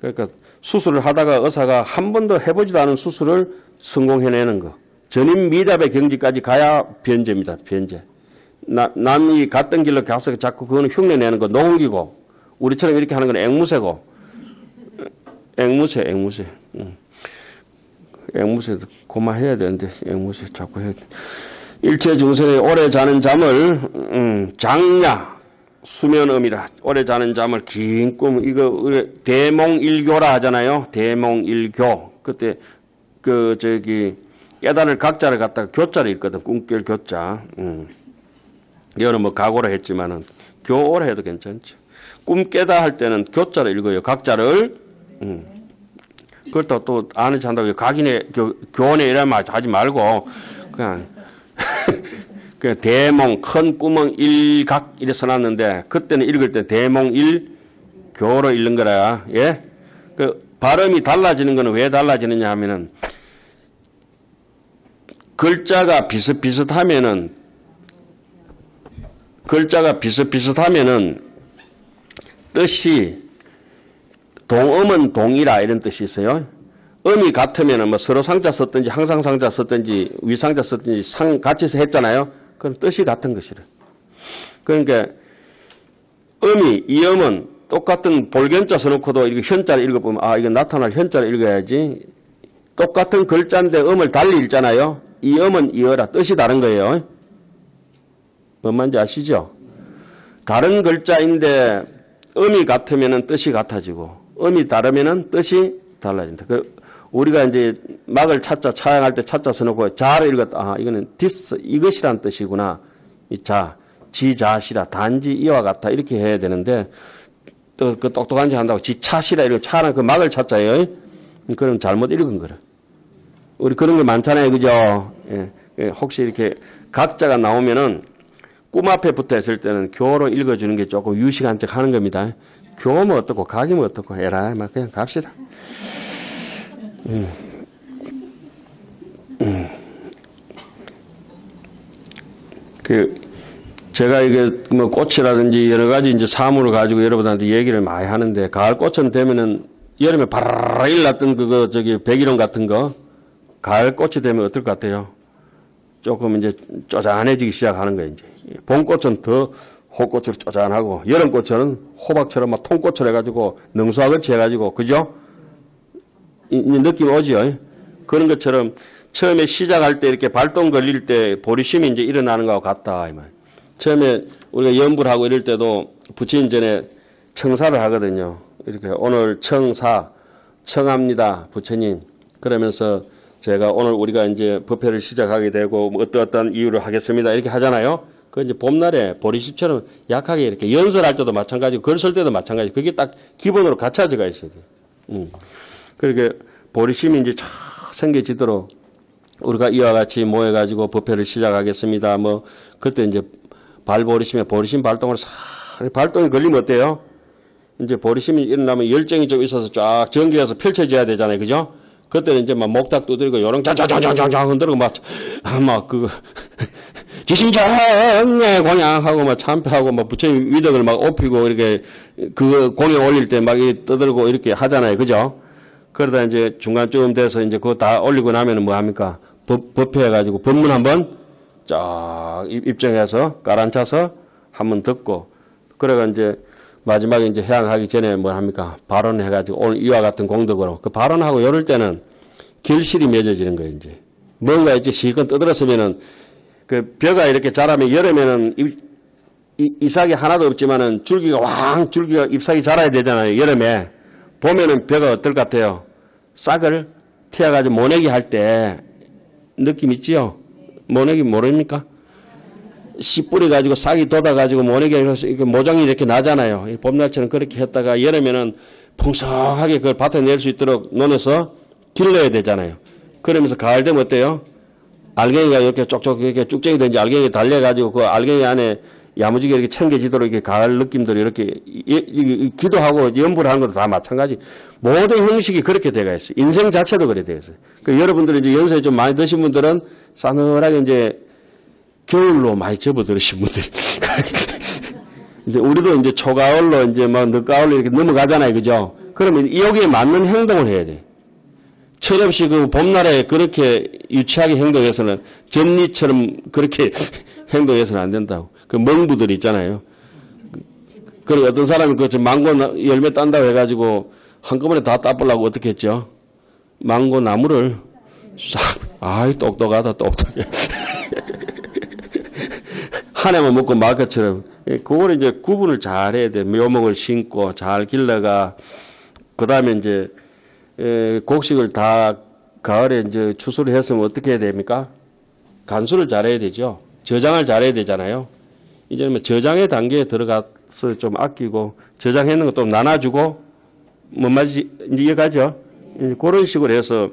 그러니까 수술을 하다가 의사가 한 번도 해보지도 않은 수술을 성공해내는 거. 전임 미답의 경지까지 가야 변제입니다. 변제. 남이 갔던 길로 가서 자꾸 그거는 흉내내는 거 녹음기고 우리처럼 이렇게 하는 건 앵무새고 앵무새 앵무새도 고마해야 되는데 앵무새 자꾸 해. 일체 중생의 오래 자는 잠을 장야 수면음이라 오래 자는 잠을 긴 꿈 이거 대몽일교라 하잖아요. 대몽일교 그때 깨달을 각자를 갖다가 교자를 읽거든. 꿈결 교자. 이거는 뭐 각오를 했지만은 교오라 해도 괜찮죠. 꿈 깨다 할 때는 교자를 읽어요. 각자를. 그렇다고 또 아는 체 한다고 교원에 이런 말 하지 말고 그냥 대몽 큰 구멍 일각 이래 써놨는데 그때는 읽을 때 대몽 일교로 읽는 거라. 예? 그 발음이 달라지는 거는 왜 달라지느냐 하면은 글자가 비슷비슷하면은 뜻이 동음은 동이라 이런 뜻이 있어요. 음이 같으면은 뭐 서로 상자 썼든지 항상 상자 썼든지 위상자 썼든지 같이 했잖아요. 그럼 뜻이 같은 것이래. 그러니까 이 음은 똑같은 볼견자 써놓고도 이렇게 현자를 읽어보면 이거 나타날 현자를 읽어야지. 똑같은 글자인데 음을 달리 읽잖아요. 이 음은 이어라. 뜻이 다른 거예요. 뭔 말인지 아시죠? 다른 글자인데 음이 같으면은 뜻이 같아지고 음이 다르면은 뜻이 달라진다. 우리가 이제 막을 찾자, 차양할 때 찾자 써놓고 자를 읽었다. 이거는 this, 이것이란 뜻이구나. 이 자, 지자시라, 단지 이와 같아. 이렇게 해야 되는데, 또 그 똑똑한 짓 한다고 지차시라, 이렇게 차는 그 막을 찾자예요. 그럼 잘못 읽은 거라. 우리 그런 거 많잖아요. 그죠? 예. 혹시 이렇게 각자가 나오면은 꿈 앞에 붙어 있을 때는 교로 읽어주는 게 조금 유식한 척 하는 겁니다. 교면 어떻고, 각이면 어떻고, 해라. 막 그냥 갑시다. 제가 이게 뭐 꽃이라든지 여러 가지 이제 사물을 가지고 여러분한테 얘기를 많이 하는데, 가을 꽃은 되면은 여름에 바라라 일났던 백일홍 같은 거, 가을 꽃이 되면 어떨 것 같아요? 조금 이제 쪼잔해지기 시작하는 거예요, 이제. 봄꽃은 더 호꽃으로 쪼잔하고, 여름꽃은 호박처럼 막 통꽃으로 해가지고, 능수화같이 해가지고, 그죠? 느낌 오죠? 그런 것처럼 처음에 시작할 때 이렇게 발동 걸릴 때 보리심이 이제 일어나는 것과 같다. 이 말. 처음에 우리가 연불 하고 이럴 때도 부처님 전에 청사를 하거든요. 이렇게 오늘 청합니다. 부처님. 그러면서 제가 오늘 우리가 이제 법회를 시작하게 되고 어떤 이유로 하겠습니다. 이렇게 하잖아요. 그 이제 봄날에 보리심처럼 약하게 이렇게 연설할 때도 마찬가지고 글 쓸 때도 마찬가지. 그게 딱 기본으로 갖춰져가 있어야 돼요. 그렇게 보리심이 이제 쫙 생겨지도록 우리가 이와 같이 모여가지고 법회를 시작하겠습니다. 뭐 그때 이제 발보리심에 보리심 발동을 발동이 걸리면 어때요? 이제 보리심이 일어나면 열정이 좀 있어서 쫙 전기가서 펼쳐져야 되잖아요, 그죠? 그때는 이제 막 목탁 두드리고 요령 짱짱짱짱짱 흔들고 막 지심정의 공양하고 막 참패하고 막 부처님 위덕을 막 높이고 이렇게 그 공양 올릴 때 막 떠들고 이렇게 하잖아요, 그죠? 그러다 이제 중간쯤 돼서 이제 그거 다 올리고 나면은 뭐 합니까? 법회해가지고 법문 한번 쫙 입정해서 깔아앉혀서 한번 듣고, 그래가 이제 마지막에 이제 해양하기 전에 뭐 합니까? 발언해가지고 오늘 이와 같은 공덕으로 그 발언하고 이럴 때는 결실이 맺어지는 거예요, 이제. 뭔가 이제 실컷 떠들었으면은 그 벼가 이렇게 자라면 여름에는 이삭이 하나도 없지만은 줄기가 잎사귀 자라야 되잖아요, 여름에. 봄에는 벼가 어떨 것 같아요? 싹을 튀어가지고 모내기 할 때 느낌 있지요? 모내기 모릅니까? 씨 뿌려가지고 싹이 돋아가지고 모내기 해서 모종이 이렇게 나잖아요. 봄날처럼 그렇게 했다가 여름에는 풍성하게 그걸 밭에 낼 수 있도록 논에서 길러야 되잖아요. 그러면서 가을 되면 어때요? 알갱이가 이렇게 쪽쪽 이렇게 쭉쟁이 된지 알갱이 달려가지고 그 알갱이 안에 야무지게 이렇게 챙겨지도록 이렇게 가을 느낌들이 이렇게 기도하고 연불을 하는 것도 다 마찬가지. 모든 형식이 그렇게 돼가 있어요. 인생 자체도 그래 되어 있어요. 그 여러분들이 이제 연세 좀 많이 드신 분들은 싸늘하게 이제 겨울로 많이 접어들으신 분들이. 이제 우리도 이제 초가을로 이제 막 늦가을로 이렇게 넘어가잖아요. 그죠? 그러면 여기에 맞는 행동을 해야 돼. 철없이 그 봄날에 그렇게 유치하게 행동해서는 전리처럼 그렇게 행동해서는 안 된다고. 그 멍부들 있잖아요. 그리고 어떤 사람이 그 망고 열매 딴다고 해가지고 한꺼번에 다 따보려고 어떻게 했죠? 망고 나무를 싹, 똑똑하다, 똑똑해. 한 해만 먹고 말 것처럼. 그걸 이제 구분을 잘 해야 돼. 묘목을 심고 잘 길러가. 그 다음에 이제, 곡식을 다 가을에 이제 추수를 했으면 어떻게 해야 됩니까? 간수를 잘해야 되죠. 저장을 잘해야 되잖아요. 이제는 저장의 단계에 들어가서 좀 아끼고, 저장했는 것도 나눠주고, 뭔 말인지 이해가죠? 그런 식으로 해서,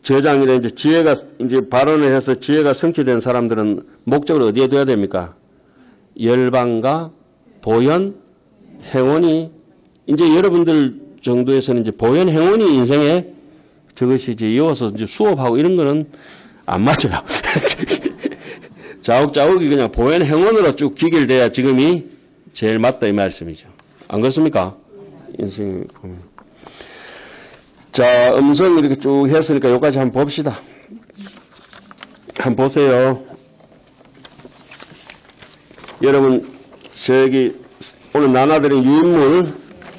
저장이나 이제 지혜가, 이제 발언을 해서 지혜가 성취된 사람들은 목적을 어디에 둬야 됩니까? 열반과 보현, 행원이, 이제 여러분들 정도에서는 이제 보현, 행원이 인생에 저것이 이제 이어서 이제 수업하고 이런 거는 안 맞아요. 자욱자욱이 그냥 보현, 행원으로 쭉 기결돼야 지금이 제일 맞다 이 말씀이죠. 안 그렇습니까? 인생이 보면. 자, 음성 이렇게 쭉 했으니까 여기까지 한번 봅시다. 한번 보세요. 여러분, 저기 오늘 나눠드린 유인물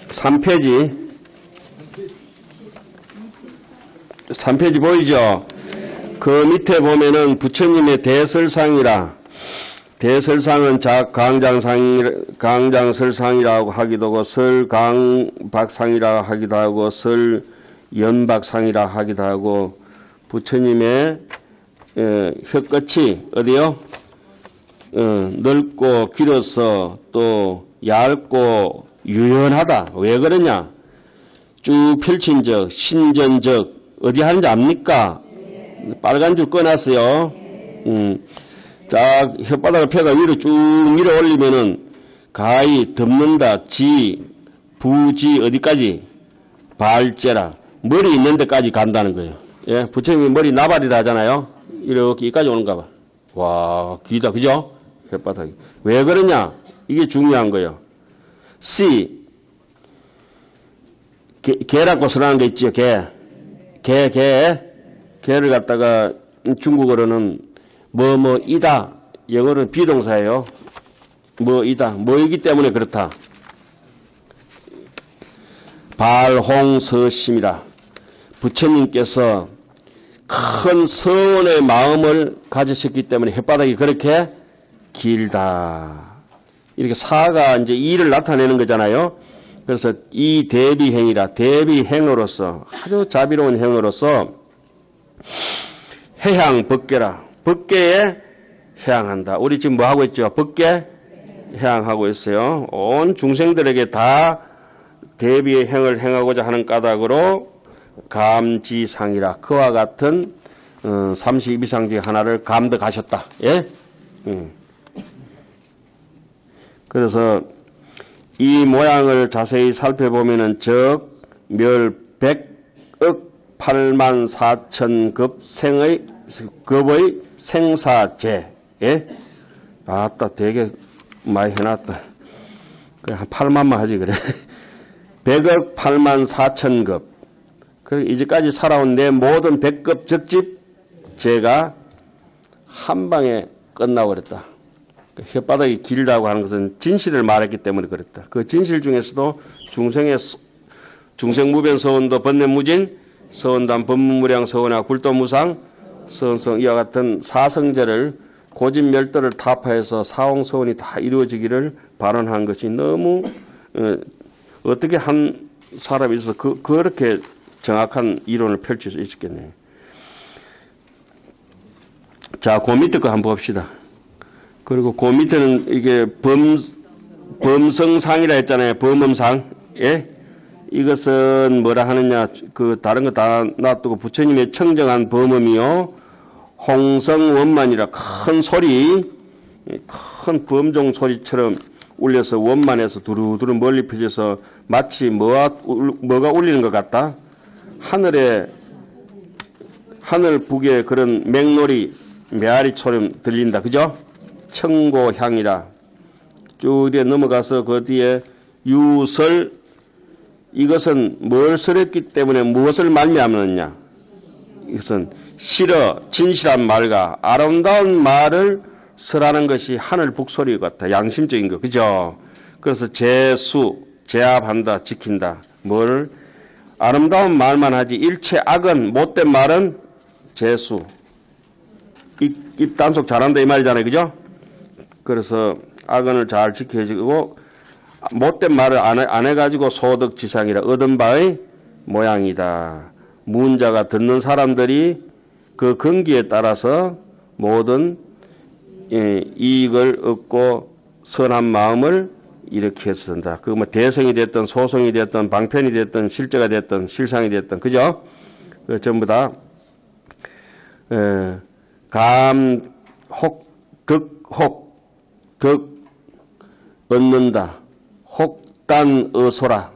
3페이지 보이죠? 그 밑에 보면은 부처님의 대설상이라, 대설상은 강장설상이라고 하기도 하고 설강박상이라 하기도 하고 설연박상이라 하기도 하고, 부처님의 혀끝이 어디요? 넓고 길어서 또 얇고 유연하다. 왜 그러냐? 쭉 펼친 적, 신전적 어디 하는지 압니까? 빨간 줄 꺼놨어요. 딱 혓바닥을 펴가 위로 쭉 밀어 올리면은 가히 덮는다. 지, 부지 어디까지? 발제라. 머리 있는 데까지 간다는 거예요. 예, 부처님이 머리 나발이라 하잖아요. 이렇게 여기까지 오는가 봐. 와, 길다. 그죠? 혓바닥이. 왜 그러냐? 이게 중요한 거예요. C. 개라고 써놓은 게 있죠. 개를 갖다가 중국어로는 이다. 영어로는 비동사예요. 이다. 뭐이기 때문에 그렇다. 발홍서심이라. 부처님께서 큰 서원의 마음을 가지셨기 때문에 혓바닥이 그렇게 길다. 이렇게 사가 이제 이를 나타내는 거잖아요. 그래서 이 대비행이라, 대비행으로서, 아주 자비로운 행으로서 해향 법계라. 법계에 해향한다. 우리 지금 뭐 하고 있죠? 법계 해향하고 있어요. 온 중생들에게 다 대비의 행을 행하고자 하는 까닭으로 감지상이라. 그와 같은 32상 중에 하나를 감덕하셨다. 예? 그래서 이 모양을 자세히 살펴보면은 멸 100억 8만 4천 급의 생사제. 예? 아따, 되게 많이 해놨다. 그래, 한 8만만 하지, 그래. 100억 8만 4천 급. 그래, 이제까지 살아온 내 모든 100급 적집, 제가 한 방에 끝나고 그랬다. 혓바닥이 길다고 하는 것은 진실을 말했기 때문에 그랬다. 그 진실 중에서도 중생무변 서원도 번뇌무진, 서원단 법문무량 서원화 굴도무상, 서원성 이와 같은 사성제를 고진멸도를 타파해서 사홍서원이 다 이루어지기를 발언한 것이 너무 어떻게 한 사람이 있어서 그렇게 정확한 이론을 펼칠 수 있었겠네요. 자, 그 밑에 거 한번 봅시다. 그리고 그 밑에는 이게 범성상이라 했잖아요. 범음상. 예? 이것은 뭐라 하느냐. 다른 거 다 놔두고 부처님의 청정한 범음이요. 홍성원만이라 큰 소리, 큰 범종 소리처럼 울려서 원만해서 두루두루 멀리 펴져서 마치 뭐가 울리는 것 같다. 하늘 북의 그런 맹놀이, 메아리처럼 들린다. 그죠? 청고향이라. 쭉 뒤에 넘어가서 그 뒤에 유설, 이것은 뭘 설했기 때문에 무엇을 말미암느냐. 이것은 진실한 말과 아름다운 말을 설하는 것이 하늘 북소리 같다. 양심적인 거. 그죠? 그래서 제압한다, 지킨다. 아름다운 말만 하지 일체 악은, 못된 말은 제수. 입 단속 잘한다 이 말이잖아요. 그죠? 그래서 악언을 잘 지켜주고 못된 말을 안 해가지고 소득지상이라 얻은 바의 모양이다. 문자가 듣는 사람들이 그 근기에 따라서 모든 이익을 얻고 선한 마음을 일으켜서 된다. 그 뭐 대성이 됐든 소성이 됐든 방편이 됐든 실제가 됐든 실상이 됐든 그죠? 그 전부 다 득 얻는다. 혹단의소라.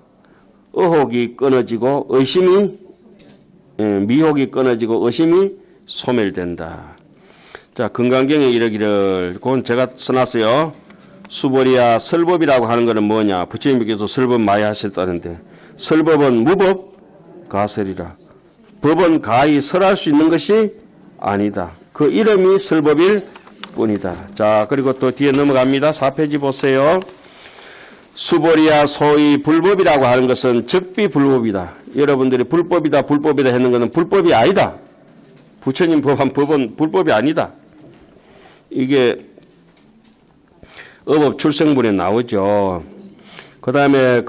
의혹이 끊어지고 미혹이 끊어지고 의심이 소멸된다. 자, 금강경에 이르기를, 그건 제가 써놨어요. 수보리야, 설법이라고 하는 것은 뭐냐? 부처님께서 설법 많이 하셨다는데, 설법은 무법, 가설이라. 법은 가히 설할 수 있는 것이 아니다. 그 이름이 설법일 뿐이다. 자, 그리고 또 뒤에 넘어갑니다. 4페이지 보세요. 수보리야 소위 불법이라고 하는 것은 적비불법이다. 여러분들이 불법이다 불법이다 하는 것은 불법이 아니다. 부처님 법한 법은 불법이 아니다. 이게 어법 출생문에 나오죠. 그 다음에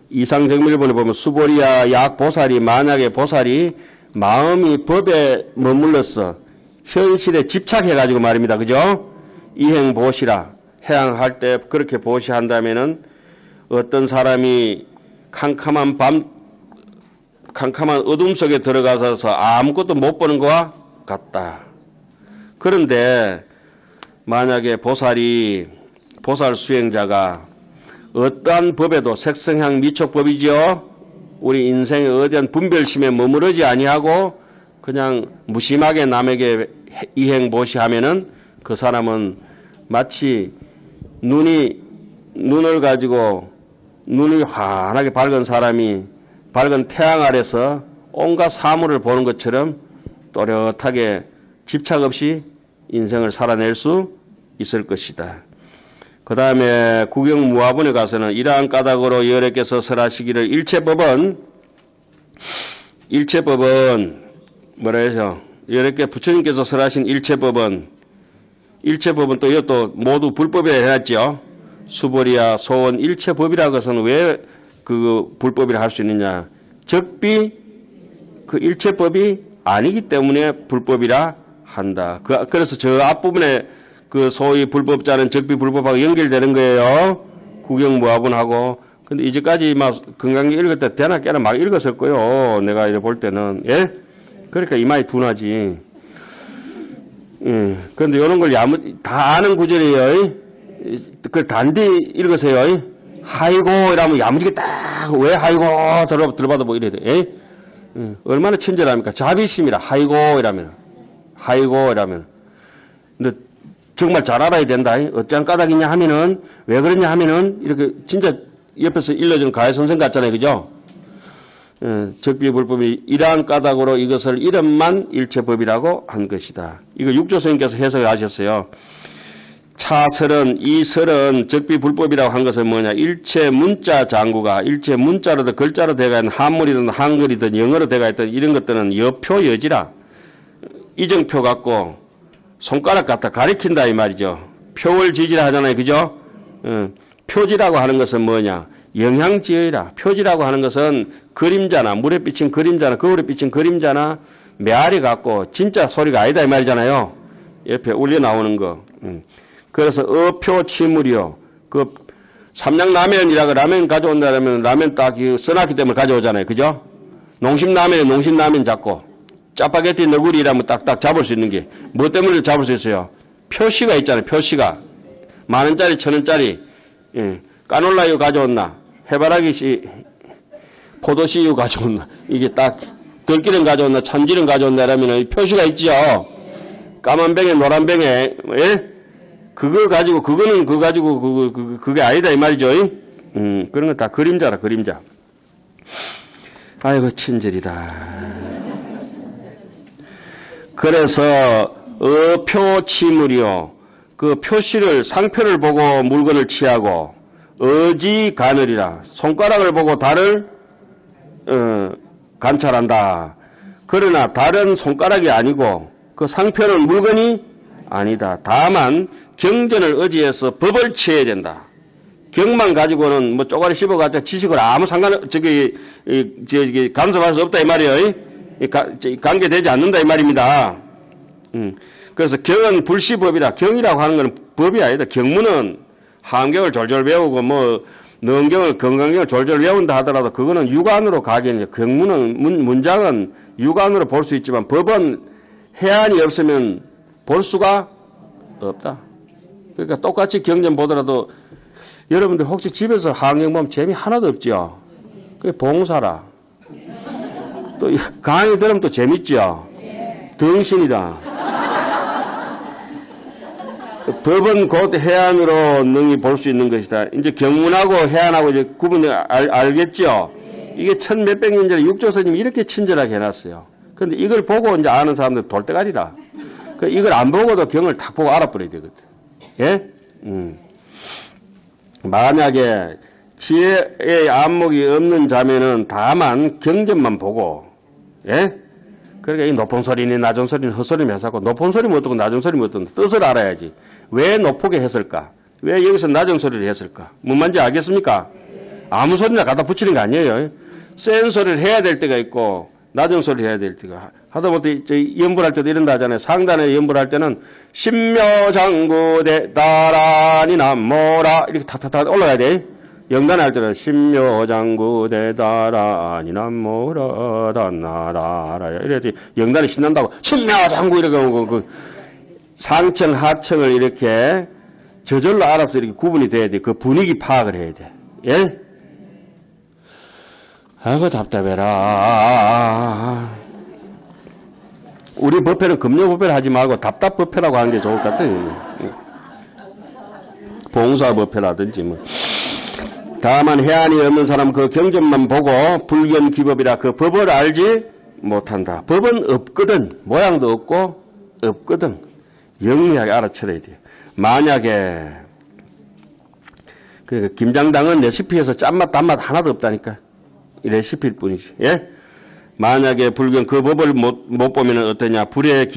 이상정밀본에 보면 수보리야 약보살이 만약에 보살이 마음이 법에 머물러서 현실에 집착해가지고 말입니다. 그죠? 이행보시라. 해양할 때 그렇게 보시한다면은 어떤 사람이 캄캄한 어둠 속에 들어가서 아무것도 못 보는 것과 같다. 그런데 만약에 보살 수행자가 어떠한 법에도 색성향 미촉법이죠. 우리 인생의 어디한 분별심에 머무르지 아니하고 그냥 무심하게 남에게 이행보시하면은 그 사람은 마치 눈을 가지고 눈이 환하게 밝은 사람이 밝은 태양 아래서 온갖 사물을 보는 것처럼 또렷하게 집착 없이 인생을 살아낼 수 있을 것이다. 그 다음에 구경무화본에 가서는 이러한 까닭으로 여러께서 설하시기를 일체법은 뭐라 해서 여러께 부처님께서 설하신 일체법은 또 이것도 모두 불법이라 해놨죠. 수보리야 소원 일체법이라고 해서는 왜 그 불법이라 할 수 있느냐. 적비 그 일체법이 아니기 때문에 불법이라 한다. 그래서 저 앞부분에 그 소위 불법자는 적비 불법하고 연결되는 거예요. 구경무화본하고. 근데 이제까지 막 건강기 읽을 때 대나 깨나 막 읽었을 거예요. 내가 이래 볼 때는. 예? 그러니까 이마에 둔하지. 그런데 이런 걸 다 아는 구절이에요. 그걸 단디 읽으세요. 하이고 이러면 야무지게 딱 왜 하이고 들어봐도 뭐 이래야 돼. 얼마나 친절합니까? 자비심이라 하이고 이러면. 근데 정말 잘 알아야 된다. 어찌한 까닭이냐 하면은 왜 그러냐 하면은 이렇게 진짜 옆에서 일러주는 가해 선생 같잖아요. 그죠? 적비불법이 이러한 까닭으로 이것을 이름만 일체법이라고 한 것이다. 이거 육조스님께서 해석을 하셨어요. 차설은 이 설은 적비불법이라고 한 것은 뭐냐. 일체 문자 장구가 일체 문자로든 글자로 되어 있는 한문이든 한글이든 영어로 되어 있든 이런 것들은 여표 여지라. 이정표 갖고 손가락 갖다 가리킨다 이 말이죠. 표월 지지라 하잖아요. 그죠? 표지라고 하는 것은 뭐냐. 영향지어이라. 표지라고 하는 것은 그림자나 물에 비친 그림자나 거울에 비친 그림자나 메아리 갖고 진짜 소리가 아니다 이 말이잖아요. 옆에 울려 나오는 거. 그래서 어표치물이요. 그 삼양라면이라고 라면 가져온다면 라면 딱 써놨기 때문에 가져오잖아요. 그죠? 농심라면에 농심라면 잡고 짜파게티 너구리라면 딱딱 잡을 수 있는 게 뭐 때문에 잡을 수 있어요? 표시가 있잖아요. 표시가. 만원짜리 천원짜리 까놀라유 가져온나 해바라기 포도씨유 가져온나 이게 딱 들기름 가져온나 참기름 가져온나 라면 표시가 있죠. 까만 병에 노란 병에 그거 가지고 그거는 그거 가지고 그게 아니다 이 말이죠. 그런 건 다 그림자라 그림자. 아이고 친절이다. 그래서 어표치물이요. 그 표시를 상표를 보고 물건을 취하고 어지가늘이라 손가락을 보고 달을 관찰한다. 그러나 달은 손가락이 아니고 그 상표는 물건이 아니다. 다만 경전을 의지해서 법을 취해야 된다. 경만 가지고는 뭐 쪼가리 씹어가지고 지식을 아무 간섭할 수 없다 이 말이에요. 관계되지 않는다 이 말입니다. 그래서 경은 불시법이라. 경이라고 하는 것은 법이 아니다. 경문은 한경을 졸졸 외우고 뭐 능경을 건강경을 졸졸 외운다 하더라도 그거는 육안으로 가기에는 경문은 문장은 육안으로 볼 수 있지만 법은 해안이 없으면 볼 수가 없다. 그러니까 똑같이 경전 보더라도 여러분들 혹시 집에서 한경 보면 재미 하나도 없죠. 그게 봉사라. 또 강의 들으면 또 재밌죠. 덩신이다. 법은 곧 해안으로 능히 볼 수 있는 것이다. 이제 경문하고 해안하고 이제 구분이 알겠죠? 이게 천 몇백 년 전에 육조스님이 이렇게 친절하게 해놨어요. 근데 이걸 보고 이제 아는 사람들 돌대가리라. 그 이걸 안 보고도 경을 탁 보고 알아버려야 되거든. 예? 만약에 지혜의 안목이 없는 자매는 다만 경전만 보고, 예? 그러니까 이 높은 소리니 낮은 소리니 헛소리면 해서고 높은 소리면 어떻고 낮은 소리면 어떻고 뜻을 알아야지. 왜 높게 했을까? 왜 여기서 낮은 소리를 했을까? 뭔 말인지 알겠습니까? 아무 소리나 갖다 붙이는 거 아니에요. 센 소리를 해야 될 때가 있고 낮은 소리를 해야 될 때가. 하다못해 연불할 때도 이런다 하잖아요. 상단에 연불할 때는 신묘장구대 다라니 남모라 이렇게 탁탁탁 올라가야 돼. 영단에 할 때는 신묘장구대 다라니 남모라 단나라라 이래야지. 영단이 신난다고 신묘장구 이렇게 하고 그 상청 하청을 이렇게 저절로 알아서 이렇게 구분이 돼야 돼. 그 분위기 파악을 해야 돼. 예? 아이고 답답해라. 우리 법회는 금요법회를 하지 말고 답답법회라고 하는 게 좋을 것 같아요. 봉사법회라든지 뭐. 다만 해안이 없는 사람 그 경전만 보고 불견기법이라 그 법을 알지 못한다. 법은 없거든. 모양도 없고 없거든. 영리하게 알아차려야 돼요. 만약에 그 김장당은 레시피에서 짠맛 단맛 하나도 없다니까. 레시피일 뿐이지. 예? 만약에 불경 그 법을 못 보면 어떠냐. 불에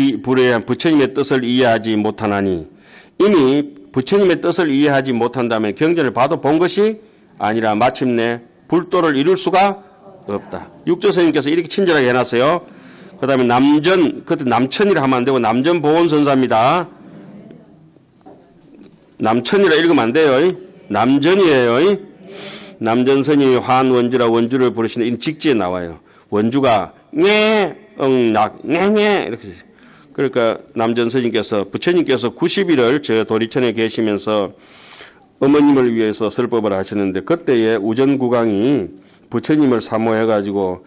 부처님의 뜻을 이해하지 못하나니 이미 부처님의 뜻을 이해하지 못한다면 경전을 봐도 본 것이 아니라 마침내 불도를 이룰 수가 없다. 육조 스님께서 이렇게 친절하게 해놨어요. 그 다음에 그때 남천이라 하면 안 되고 남전보원선사입니다. 남천이라 읽으면 안 돼요. 남전이에요. 남전스님이 환원주라 원주를 부르시는 이 직지에 나와요. 원주가 낙 이렇게. 그러니까 남전스님께서 부처님께서 90일을 저 도리천에 계시면서 어머님을 위해서 설법을 하시는데 그때에 우전국왕이 부처님을 사모해가지고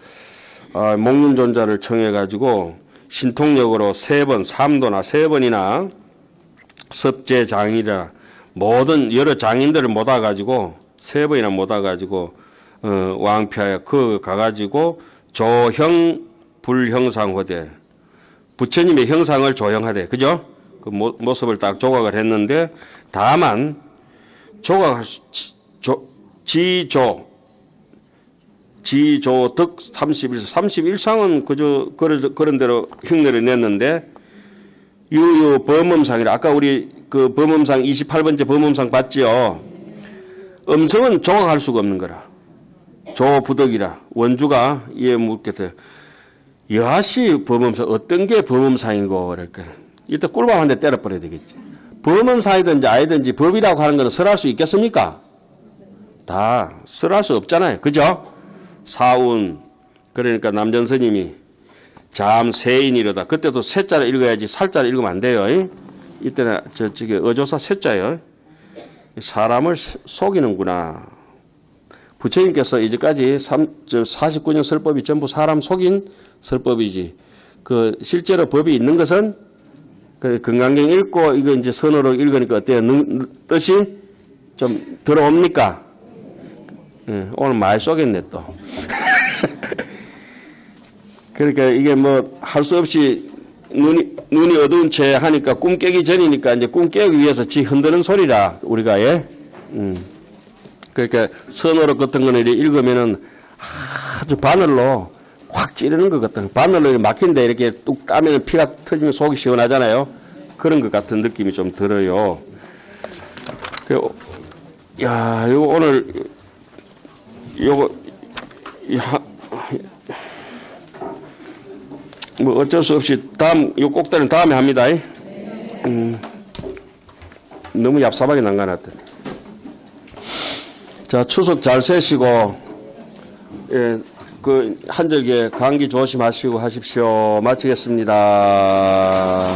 목륜존자를 청해가지고 신통력으로 3번, 3도나 3번이나 섭제장이라 모든 여러 장인들을 모아가지고 3번이나 모아가지고 왕피하여 그 가가지고 조형 불형상호대 부처님의 형상을 조형하되 그죠? 그 모습을 딱 조각을 했는데 다만 조각할 지조덕 31상은 그저 그런 대로 흉내를 냈는데 유유 범음상이라 아까 우리 그 범음상 28번째 범음상 봤지요. 음성은 조각할 수가 없는 거라. 조부덕이라 원주가 이에 묻겠어요. 여하시 범음상 어떤 게 범음상이고 그럴까. 이때 꿀밤 한 대 때려버려야 되겠지. 범음상이든지 아니든지 법이라고 하는 것은 설할 수 있겠습니까? 다 설할 수 없잖아요. 그죠? 사운 그러니까 남전스님이 잠세인이로다. 그때도 세자를 읽어야지 살자를 읽으면 안 돼요. 이때는 저쪽에 어조사 세자예요. 사람을 속이는구나. 부처님께서 이제까지 49년 설법이 전부 사람 속인 설법이지. 그 실제로 법이 있는 것은 그 건강경 읽고 이거 이제 선어로 읽으니까 어때요? 뜻이 좀 들어옵니까? 오늘 많이 쏘겠네 또. 그러니까 이게 뭐 할 수 없이 눈이 어두운 채 하니까 꿈 깨기 전이니까 이제 꿈 깨기 위해서 지 흔드는 소리라 우리가 예. 그러니까 선어로 같은 거는 이렇게 읽으면은 아주 바늘로 확 찌르는 것 같은 바늘로 막힌데 이렇게 뚝 따면 피가 터지면 속이 시원하잖아요. 그런 것 같은 느낌이 좀 들어요. 야, 이거 오늘 요거 뭐 어쩔 수 없이 요 꼭대는 다음에 합니다. 너무 얍삽하게 난간했다. 자, 추석 잘 세시고 예, 그 한절기에 감기 조심하시고 하십시오. 마치겠습니다.